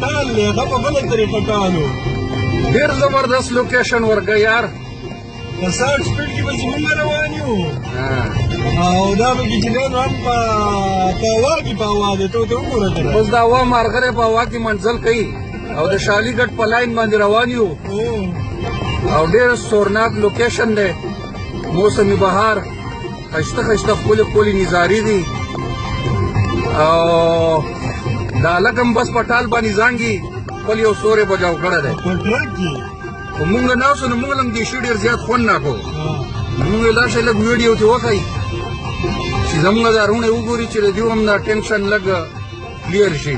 ټال دی هغه په بله طریقه ټالو ډېر زبردست لوکیشن ورکه یار په 60 سپیډ کې به چې موږ روان یو او دا به کې چې دی نو هم په هوا کې په هوا دی ته ورته وګوره کنه اوس د هوا مارغرې په هوا کې منزل کوي او د شالي ګټ په لاین باندې روان یو او ډېر سورناک لوکیشن دی موسم بهار ښایسته ښایسته ښکلې ښکلې نظارې دي او دا هلک هم بس په ټال باندې زانګي خپل یو سوری بجاو کړی دی په ټرک کې خو مونږ ناستو نو مونږ له هم دې شي ډېر زیات خوند ناکو مونږ ویل دا شی لږ ویډیو ترې وښایي چې زمونږ دا روڼې وګوري چې د دوی هم دا ټینشن لږ کلیر شي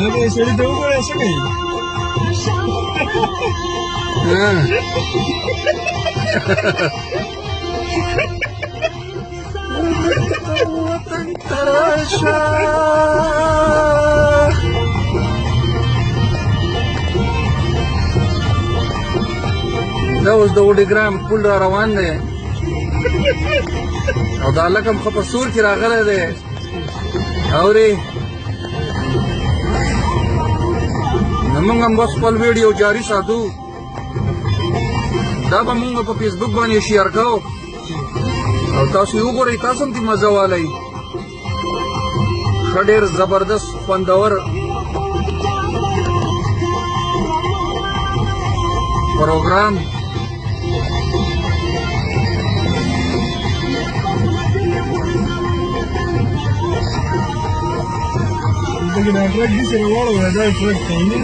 هغه سړي ته وګوره څه کوي وطن تراشه دا اوس د وډیګرام پل را روان دی او دا هلک هم ښه په سور کې راغلی دی اورې نو موږ هم بس خپل ویډیو جاري ساتو دا به موږ په فیسبوک باندې شیر کوو او تاسو یې وګورئ تاسو هم ترې مزه والی ښه ډېر زبردست خوندور پروګرام دغه دا ټرک دې سره واړوه دا ټرک کوي